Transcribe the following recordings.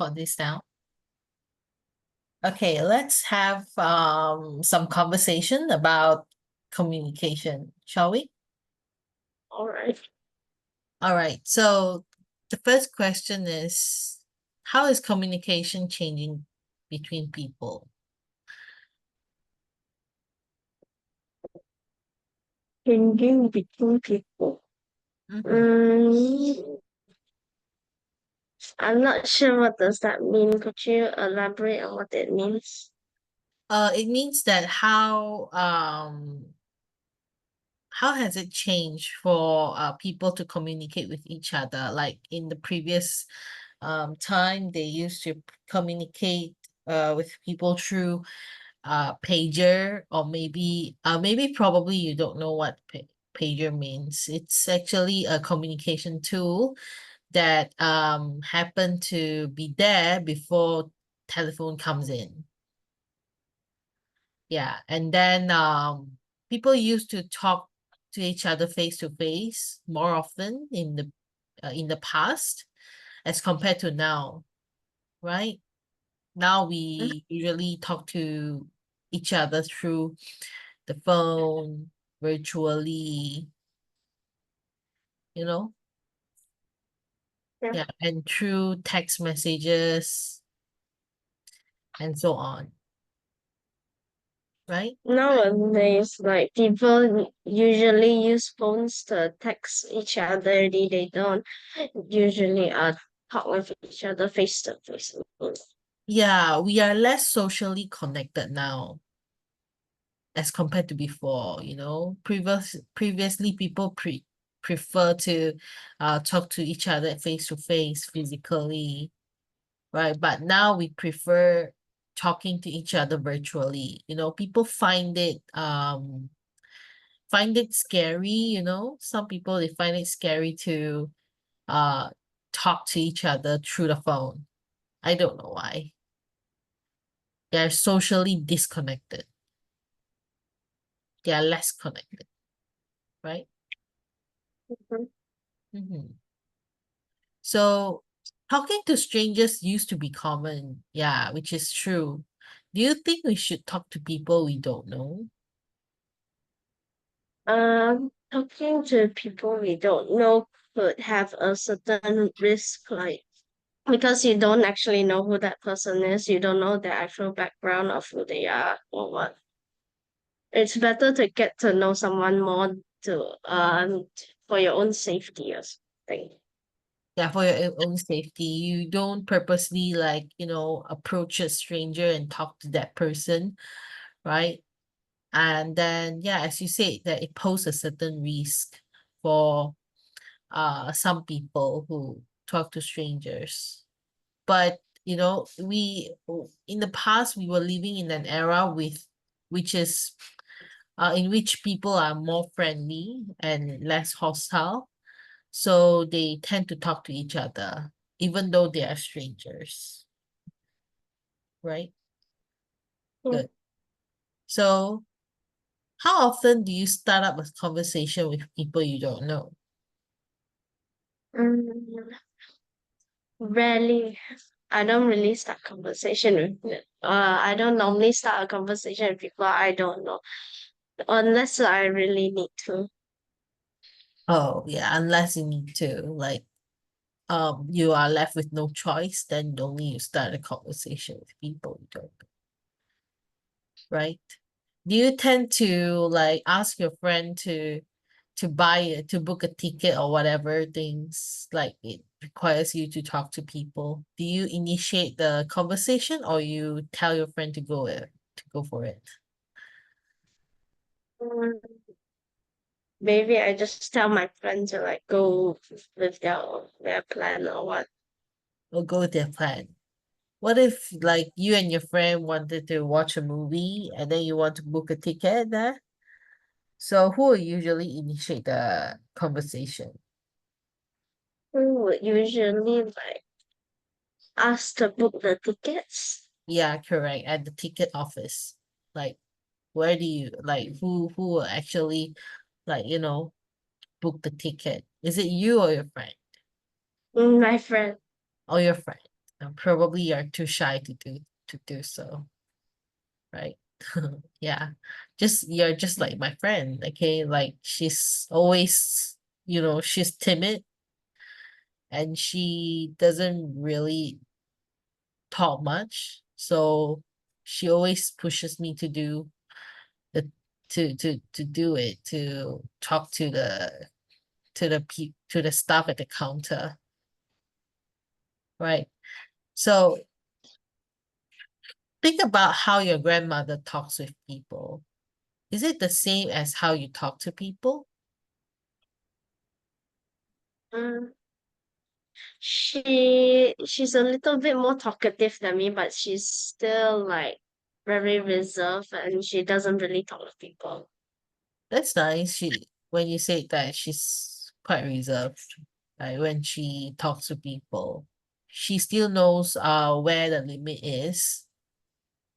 got this down. Okay, let's have some conversation about communication, shall we? All right. All right. So the first question is, how is communication changing between people? Changing between people. Mhm. Mm, I'm not sure what does that mean. Could you elaborate on what it means? It means that how has it changed for people to communicate with each other? Like in the previous time, they used to communicate with people through pager, or maybe probably you don't know what pager means. It's actually a communication tool that happened to be there before telephone comes in. Yeah, and then people used to talk to each other face to face more often in the past as compared to now, right? Now we usually talk to each other through the phone, virtually, you know, Yeah. yeah, and through text messages and so on, right? Nowadays, like people usually use phones to text each other. They don't usually talk with each other face to face. Yeah, we are less socially connected now as compared to before, previously people prefer to talk to each other face to face physically, right? But now we prefer talking to each other virtually. People find it scary, some people, they find it scary to uh talk to each other through the phone. I don't know why. They're socially disconnected. They are less connected, right? Mhm. Mhm. So talking to strangers used to be common, yeah, which is true. Do you think we should talk to people we don't know? Talking to people we don't know could have a certain risk, like because you don't actually know who that person is, you don't know their actual background of who they are or what. It's better to get to know someone more to for your own safety or something. Yeah, for your own safety. You don't purposely approach a stranger and talk to that person, right? And then yeah, as you say, that it poses a certain risk for some people who talk to strangers. But we in the past we were living in an era which is in which people are more friendly and less hostile, so they tend to talk to each other even though they are strangers, right? Mm. Good. So how often do you start up a conversation with people you don't know? Mm, Rarely. I don't really start conversation with I don't normally start a conversation with people I don't know unless I really need to. Oh yeah, unless you need to, like, you are left with no choice, then only you start a conversation with people you don't know, right? Do you tend to like ask your friend to book a ticket or whatever things like it requires you to talk to people? Do you initiate the conversation, or you tell your friend to go for it? Mm, Maybe I just tell my friends to like go with their plan or what. Or go with their plan? What if like you and your friend wanted to watch a movie and then you want to book a ticket there? So who will usually initiate the conversation? Who would usually like ask to book the tickets? Yeah, correct. At the ticket office. Like where do you like who will actually like, book the ticket? Is it you or your friend? My friend. Or your friend? And probably you're too shy to do so, right? Yeah. You're just like my friend, okay? Like she's always, she's timid and she doesn't really talk much. So she always pushes me to do the to do it, to talk to the staff at the counter, right? So think about how your grandmother talks with people. Is it the same as how you talk to people? Mm, she's a little bit more talkative than me, but she's still like very reserved and she doesn't really talk to people. That's nice. When you say that, she's quite reserved, right? When she talks to people, she still knows where the limit is,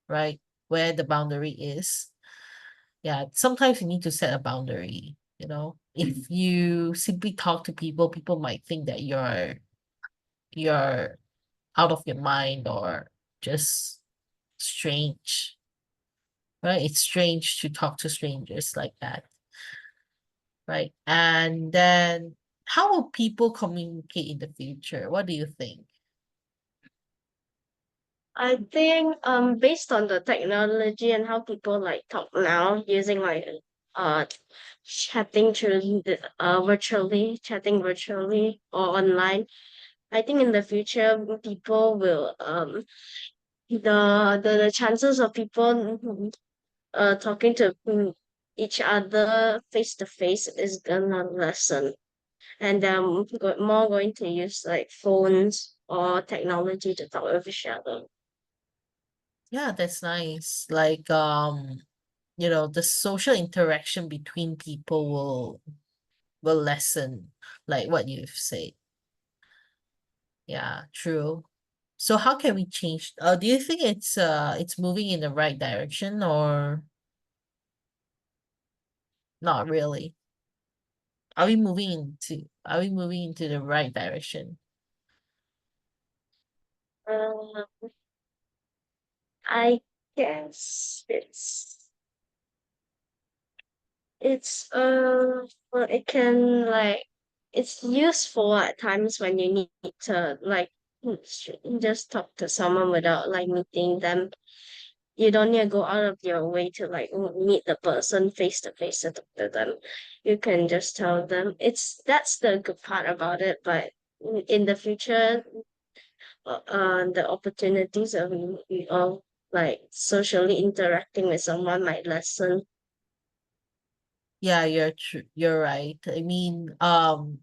right? Where the boundary is. Yeah, sometimes you need to set a boundary, you know. If you simply talk to people, people might think that you're out of your mind or just strange, right? It's strange to talk to strangers like that, right? And then how will people communicate in the future? What do you think? I think based on the technology and how people like talk now using like uh chatting virtually or online. I think in the future people will the chances of people talking to each other face to face is gonna lessen, and more going to use like phones or technology to talk with each other. Yeah, that's nice. Like the social interaction between people will lessen, like what you've said. Yeah, true. So how can we change? Do you think it's moving in the right direction or not really? Are we moving into the right direction? Uh, I guess well, it can like it's useful at times when you need to like just talk to someone without like meeting them. You don't need to go out of your way to like meet the person face to face to talk to them. You can just tell them. That's the good part about it. But in the future, the opportunities of like socially interacting with someone might lessen. Yeah, you're right. I mean, or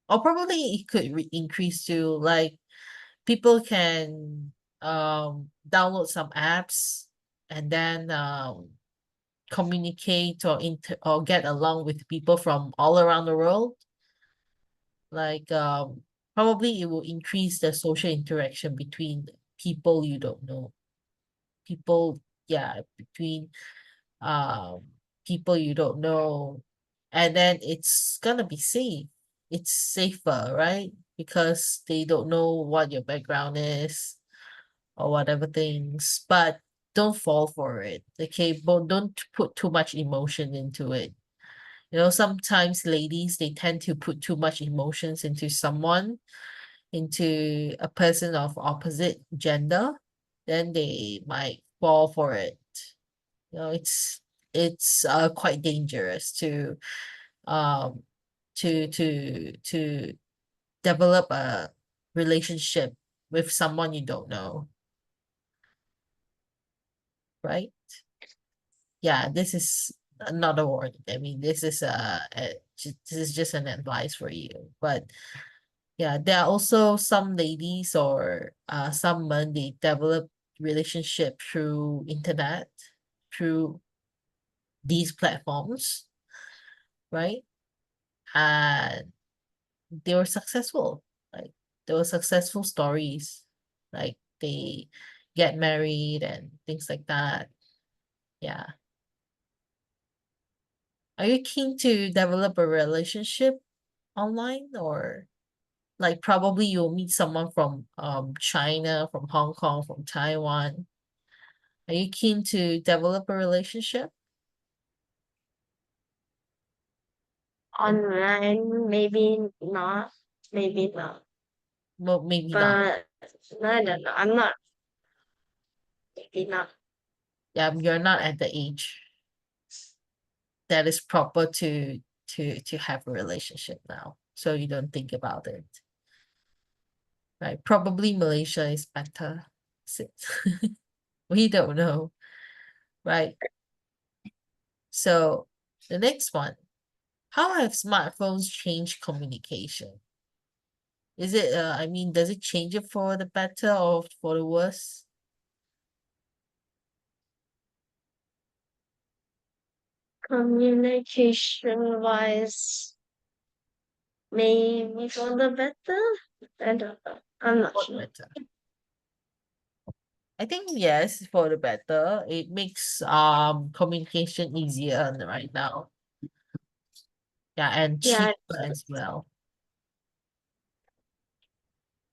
probably it could increase to like people can download some apps and then communicate or get along with people from all around the world. Like probably it will increase the social interaction between people you don't know. People, yeah, between um people you don't know. And then it's gonna be safe. It's safer, right? Because they don't know what your background is or whatever things. But don't fall for it. Okay, but don't put too much emotion into it. Sometimes ladies, they tend to put too much emotions into someone, into a person of opposite gender, then they might fall for it. It's quite dangerous um to develop a relationship with someone you don't know, right? Yeah, this is not a warning. I mean, this is just an advice for you. But yeah, there are also some ladies or some men, they develop relationship through internet, through these platforms, right? And they were successful. Like there were successful stories. Like they get married and things like that. Yeah. Are you keen to develop a relationship online or? Like probably you'll meet someone from China, from Hong Kong, from Taiwan. Are you keen to develop a relationship? Online, maybe not. Well, maybe not. But I don't know. I'm not, maybe not. Yeah, you're not at the age that is proper to have a relationship now. So you don't think about it. Right? Probably Malaysia is better. We don't know, right? So the next one, how have smartphones changed communication? Is it I mean, does it change it for the better or for the worse? Communication wise, maybe for the better. I don't know. I'm not For the sure. better. I think yes, for the better. It makes communication easier right now. Yeah, and Yeah, cheaper as well.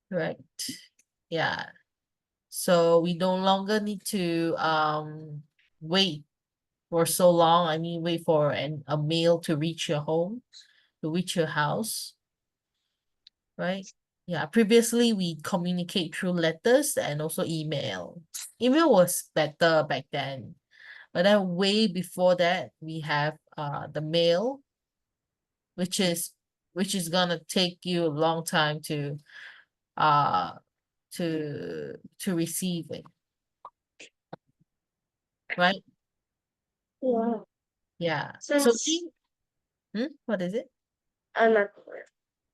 Right. Yeah. So we no longer need to wait for so long. I mean, wait for a mail to reach your home, to reach your house, right? Yeah, previously we communicate through letters and also email. Email was better back then, but then way before that we have the mail, which is gonna take you a long time uh to receive it, right? yeah. Yeah. So Since what is it? I'm not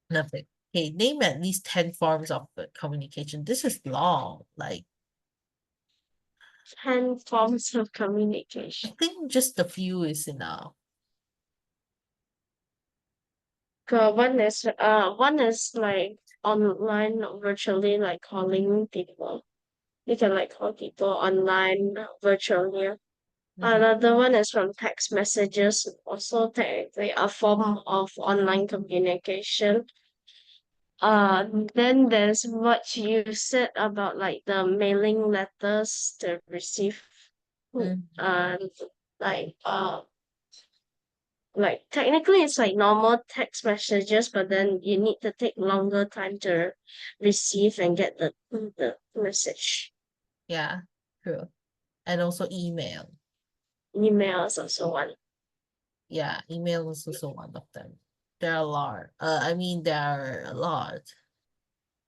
Nothing. Okay, name at least 10 forms of communication. This is long. Like, 10 forms of I communication. think just a few is enough. One is like online virtually, like calling people. You can like call people online virtually. Mhm. Another one is from text messages, also technically a form of online communication. Then there's what you said about like the mailing letters to receive, Mhm. uh, like like technically it's like normal text messages, but then you need to take longer time to receive and get the message. Yeah, true. And also email. Email is also one. Yeah, email is also one of them. There are a lot. I mean, there are a lot.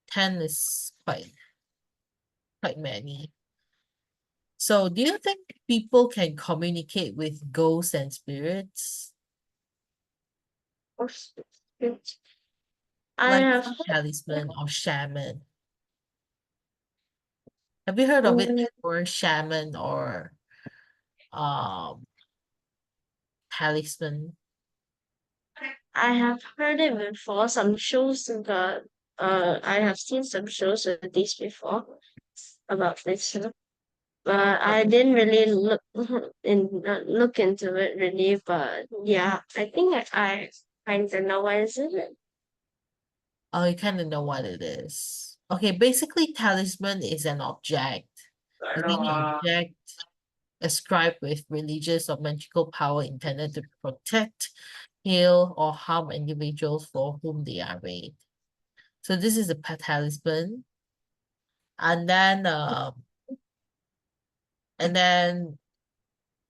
10 is quite many. So, do you think people can communicate with ghosts and spirits? Or I Like have talisman or shaman? Have you heard of it mm, before? Shaman or um talisman? I have heard it before. Some shows got I have seen some shows with this before about this, but I didn't really look into it really. But yeah, I think I kind of know what is it. Oh, you kind of know what it is. Okay, basically, talisman is an object. It's an object ascribed with religious or magical power intended to protect, heal, or harm individuals for whom they are made. So this is a talisman, and then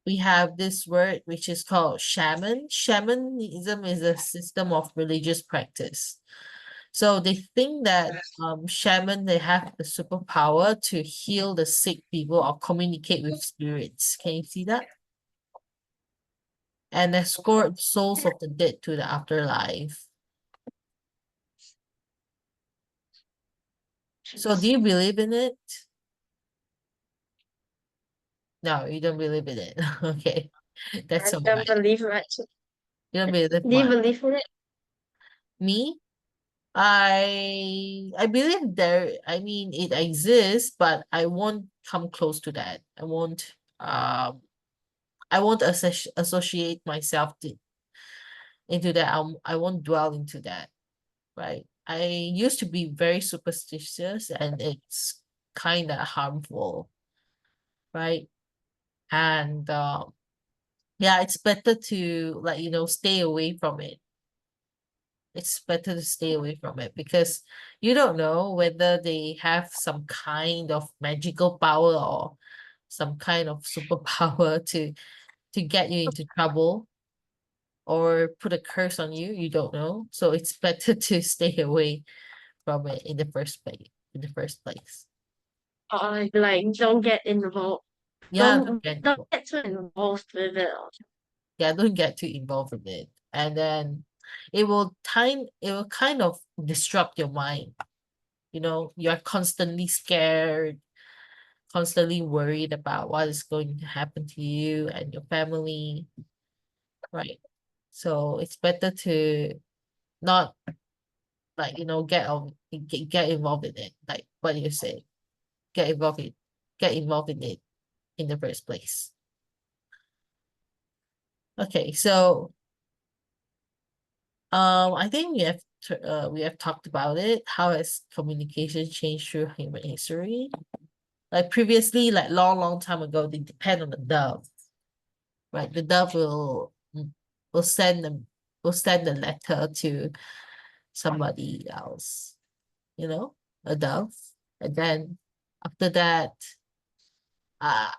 we have this word which is called shaman. Shamanism is a system of religious practice. So they think that shaman they have the superpower to heal the sick people or communicate with spirits. Can you see that? And escort souls of the dead to the afterlife. So do you believe in it? No, you don't believe in it. Okay. I That's all don't right. believe it. You don't believe Do you much. believe in it? Me? I believe there, I mean it exists, but I won't come close to that. I won't associate myself into that. I won't dwell into that, right? I used to be very superstitious, and it's kind of harmful, right? And yeah, it's better to, like, stay away from it. It's better to stay away from it because you don't know whether they have some kind of magical power or some kind of superpower to get you into trouble or put a curse on you. You don't know. So it's better to stay away from it in the first place. In the first place. Like don't get involved. Yeah, Don't get too involved with it. don't get too involved in it. And then it will kind of disrupt your mind. You're constantly scared, constantly worried about what is going to happen to you and your family, right? So it's better to not, like, get involved in it, like what you say, get involved in get involved in it in the first place. Okay, so I think we have talked about it. How has communication changed through human history? Like previously, like long time ago, they depend on the dove, right? The dove will send them will send a letter to somebody else, a dove. And then after that, uh,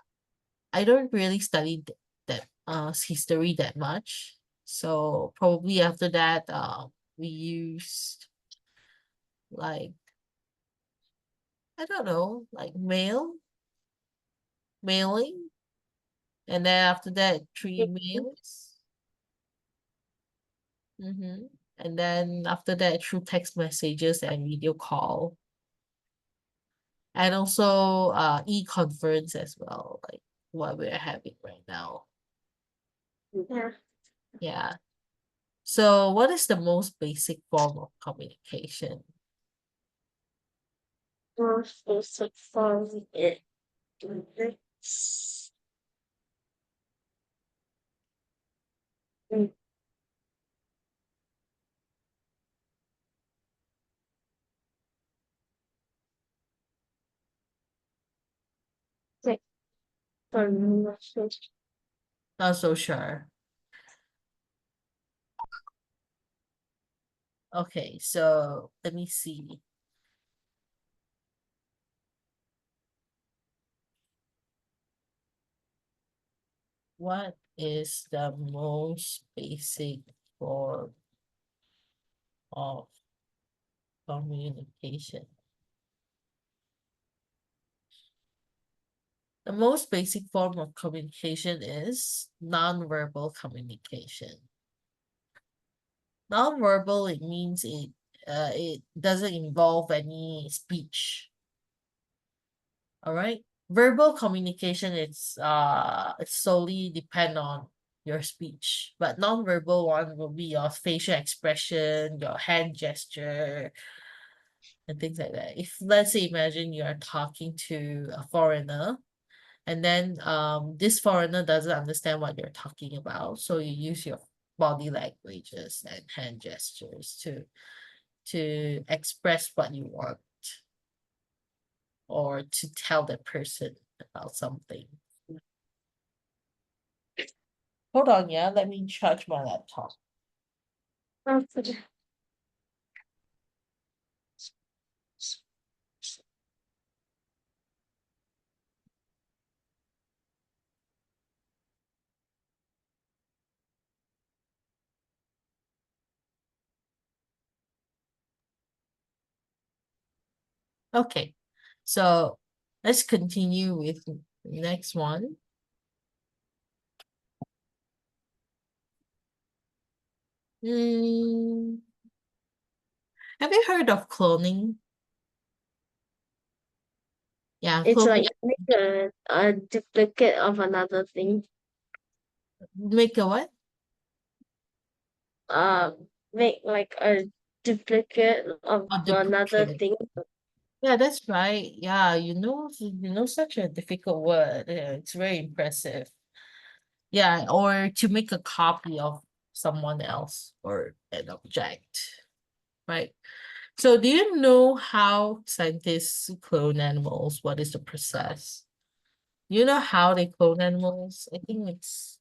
I don't really study that history that much. So probably after that, we used, like, I don't know, like mailing, and then after that, three mails. Mm-hmm. And then after that, through text messages and video call, and also e-conference as well, like what we're having right now. Yeah. Yeah. So what is the most basic form of communication? Most basic form it. It's like for message. Not so sure. Okay, so let me see. What is the most basic form of communication? The most basic form of communication is nonverbal communication. Nonverbal, it means it doesn't involve any speech. All right. Verbal communication, it's solely depend on your speech, but nonverbal one will be your facial expression, your hand gesture, and things like that. If, let's say, imagine you are talking to a foreigner, and then this foreigner doesn't understand what you're talking about, so you use your body languages and hand gestures to express what you want or to tell the person about something. Hold on, yeah, let me charge my laptop. Okay, so let's continue with the next one. Hmm, have you heard of cloning? Yeah, It's like cloning. make a duplicate of another thing. Make a what? Make like a duplicate of A another duplicate. thing. Yeah, that's right. Yeah, such a difficult word. Yeah, it's very impressive. Yeah, or to make a copy of someone else or an object, right? So do you know how scientists clone animals? What is the process? You know how they clone animals? I think it's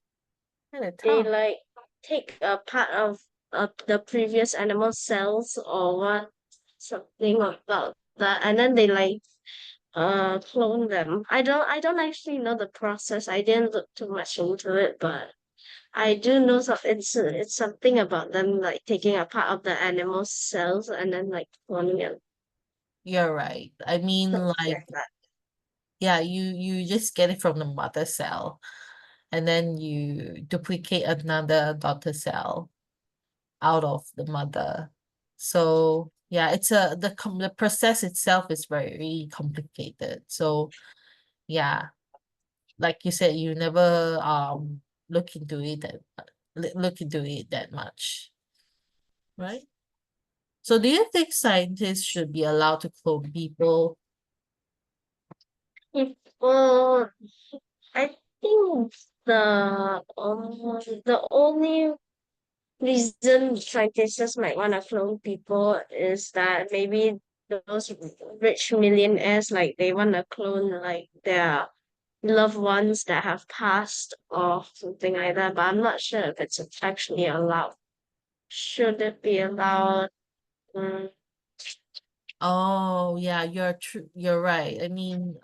kind of They tough. like take a part of the previous animal cells or what, something about that, and then they like clone them. I don't actually know the process. I didn't look too much into it, but I do know it's something about them like taking a part of the animal cells and then like cloning it, You're right. I mean, something like, like that. yeah, you just get it from the mother cell, and then you duplicate another daughter cell out of the mother. So yeah, it's the process itself is very complicated. So yeah, like you said, you never look into it look into it that much, right? So do you think scientists should be allowed to clone people? Well, I think the only reason scientists might want to clone people is that maybe those rich millionaires like they want to clone like their loved ones that have passed or something like that. But I'm not sure if it's actually allowed. Should it be allowed? Mm, Oh, yeah, you're right. I mean,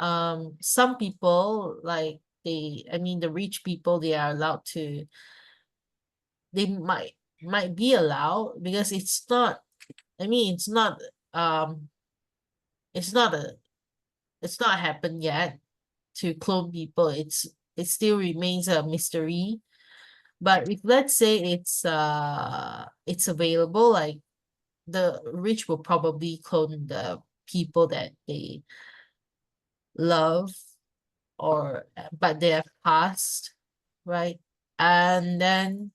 some people like I mean, the rich people, they are allowed to, they might be allowed because I mean, um, it's not a, it's not happened yet to clone people. It still remains a mystery. But if let's say it's available, like the rich will probably clone the people that they love or but they have passed, right? And then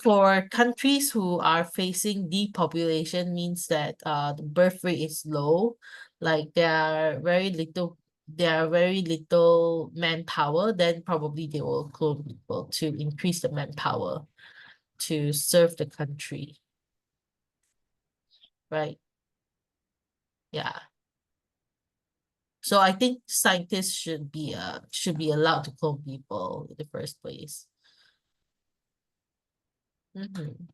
for countries who are facing depopulation means that the birth rate is low, like there are very little manpower, then probably they will clone people to increase the manpower to serve the country, right? Yeah. So I think scientists should be allowed to clone people in the first place. Mhm.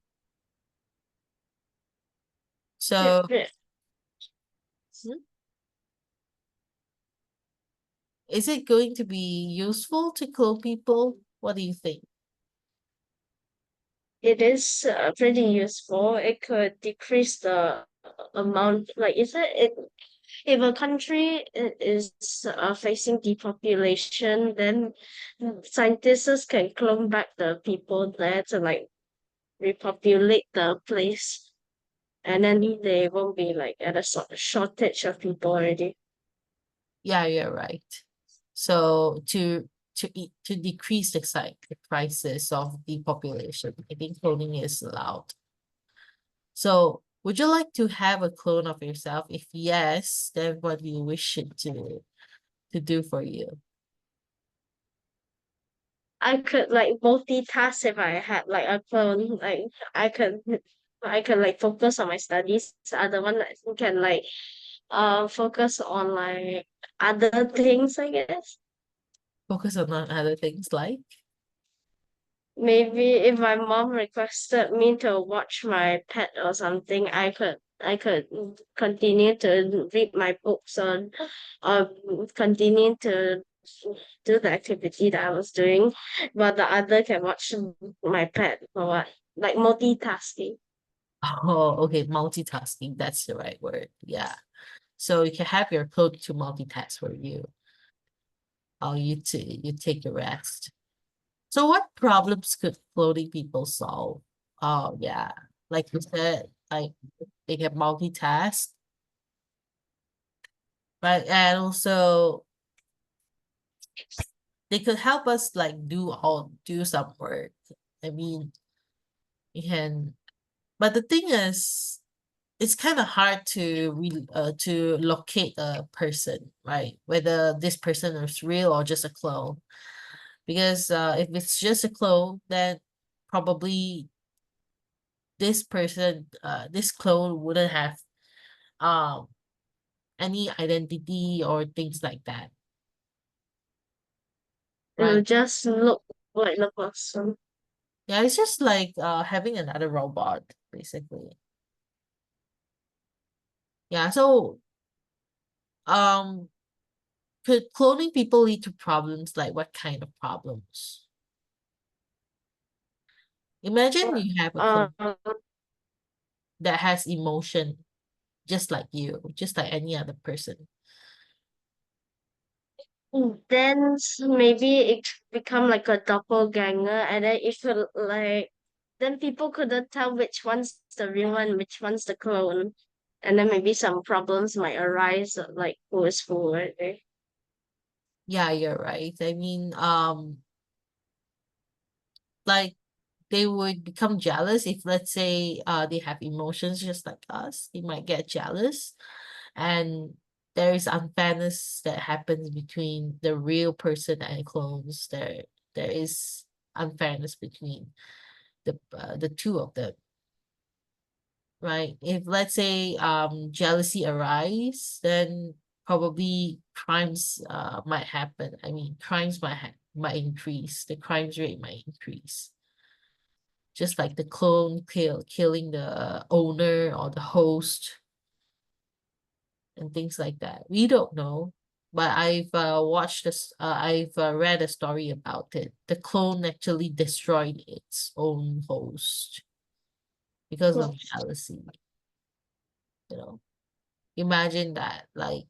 So, it, hmm, is it going to be useful to clone people? What do you think? it is pretty useful. It could decrease the amount, like, is it if a country is facing depopulation, then scientists can clone back the people there to like repopulate the place, and then they won't be like at a sort of shortage of people already. Yeah, you're right. So to decrease the crisis of depopulation, I think cloning is allowed. So would you like to have a clone of yourself? If yes, then what do you wish it to do for you? I could like multitask if I had like a clone. Like I could, I could like focus on my studies. The other one that can like focus on like other things, I guess. Focus on other things like? Maybe if my mom requested me to watch my pet or something, I could continue to read my books on continue to do the activity that I was doing, but the other can watch my pet or what. Like multitasking. Oh, okay, multitasking, that's the right word. Yeah. So you can have your clone to multitask for you. Oh, you take a rest. So what problems could floating people solve? Oh yeah. Like you said, like they can multitask, right? And also they could help us like do some work. I mean, you can, but the thing is, it's kind of hard to locate a person, right? Whether this person is real or just a clone. Because if it's just a clone, then probably this person, this clone wouldn't have um any identity or things like that, It'll right? just look like the person. Yeah, it's just like having another robot, basically. Yeah, so um could cloning people lead to problems? Like what kind of problems? Imagine you have a Uh, clone that has emotion just like you, just like any other person. then maybe it become like a doppelganger, and then it could like then people couldn't tell which one's the real one, which one's the clone, and then maybe some problems might arise, like who is who, right? Yeah, you're right. I mean, like they would become jealous if, let's say, they have emotions just like us. They might get jealous, and there is unfairness that happens between the real person and clones. There is unfairness between the two of them, right? If, let's say, jealousy arise, then probably crimes might happen. I mean, crimes might increase. The crimes rate might increase. Just like the clone killing the owner or the host and things like that. We don't know, but I've watched this. I've read a story about it. The clone actually destroyed its own host because of jealousy. You know, imagine that. Like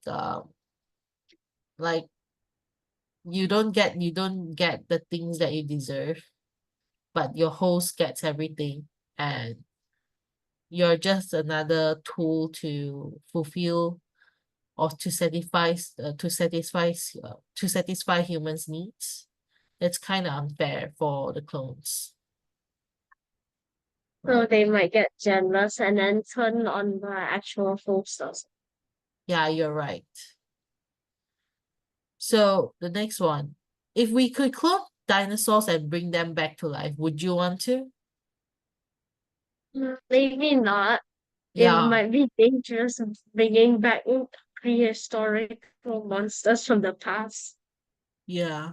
you don't get the things that you deserve, but your host gets everything, and you're just another tool to fulfill or to satisfy humans' needs. It's kind of unfair for the clones, So right? they might get jealous and then turn on the actual host. Yeah, you're right. So the next one, if we could clone dinosaurs and bring them back to life, would you want to? Maybe not. It Yeah, might be dangerous bringing back prehistorical monsters from the past. yeah.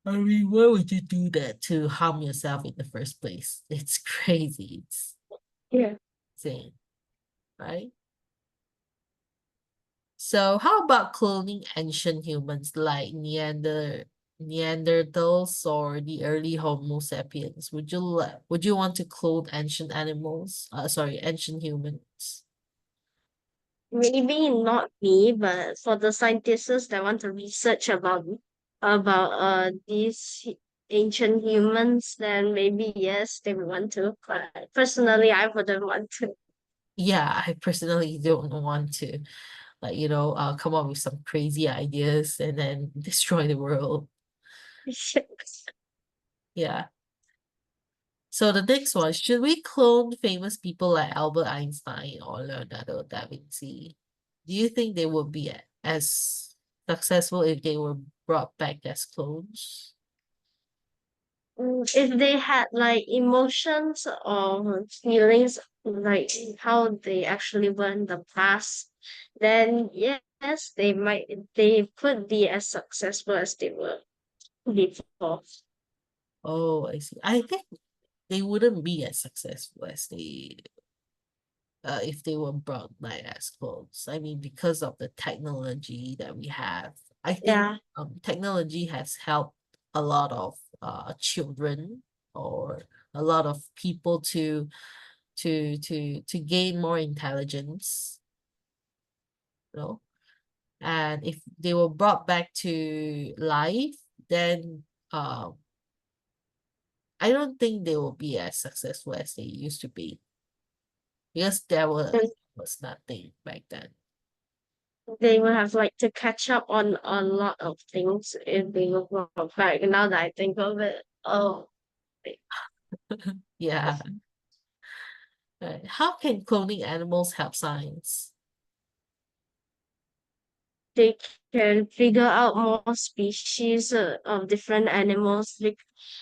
I mean, why would you do that to harm yourself in the first place? It's crazy. It's Yeah. insane, right? So how about cloning ancient humans like Neanderthals or the early Homo sapiens? Would you want to clone ancient animals? Sorry, ancient humans. Maybe not me, but for the scientists that want to research about these ancient humans, then maybe yes, they would want to. But personally, I wouldn't want to. Yeah, I personally don't want to, like, come up with some crazy ideas and then destroy the world. Yeah. So the next one, should we clone famous people like Albert Einstein or Leonardo da Vinci? Do you think they would be as successful if they were brought back as clones? If they had like emotions or feelings, like how they actually were in the past, then yes, they could be as successful as they were before. Oh, I see. I think they wouldn't be as successful as they if they were brought back as clones. I mean, because of the technology that we have, I think Yeah. technology has helped a lot of children or a lot of people to gain more intelligence, you know. And if they were brought back to life, then I don't think they will be as successful as they used to be because there was nothing back then. They will have like to catch up on a lot of things if they go back. Now that I think of it, oh, Yeah. Right. How can cloning animals help science? they can figure out more species of different animals.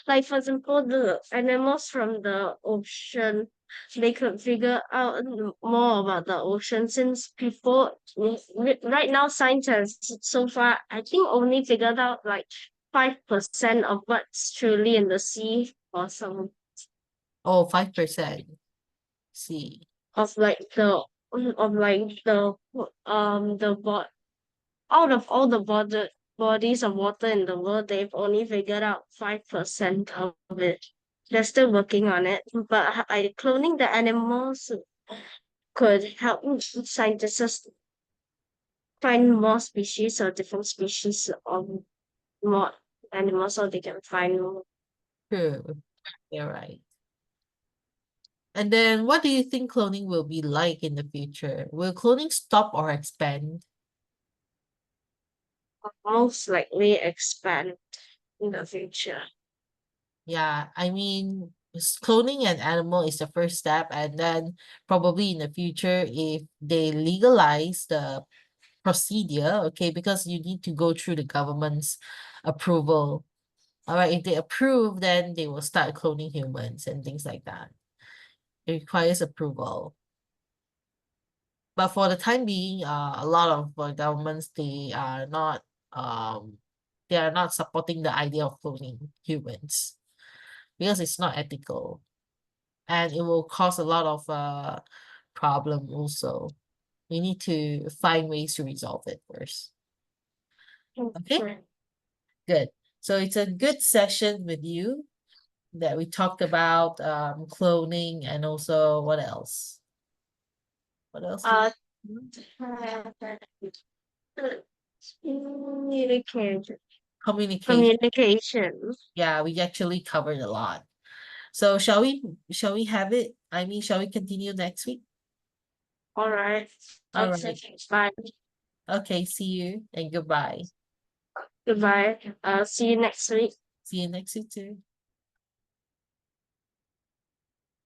Like for example, the animals from the ocean they could figure out more about the ocean, since people right now science has so far, I think, only figured out like 5% of what's truly in the sea, or some Oh, 5%. See. of like the out of all the bodies of water in the world, they've only figured out 5% of it. They're still working on it, but cloning the animals could help scientists find more species or different species of more animals, so they can find more. True. You're right. And then what do you think cloning will be like in the future? Will cloning stop or expand? Most likely expand in the future. Yeah, I mean, cloning an animal is the first step, and then probably in the future, if they legalize the procedure, okay, because you need to go through the government's approval. All right, if they approve, then they will start cloning humans and things like that. It requires approval. But for the time being, a lot of governments they are not supporting the idea of cloning humans because it's not ethical and it will cause a lot of problem also. We need to find ways to resolve it first. Okay, good. So it's a good session with you that we talked about cloning and also what else? What else? Uh, communication. Communication. Communication. Yeah, we actually covered a lot. So shall we have it? I mean, shall we continue next week? All right. All Okay. right. Bye. Okay, see you and goodbye. Goodbye. See you next week. See you next week too.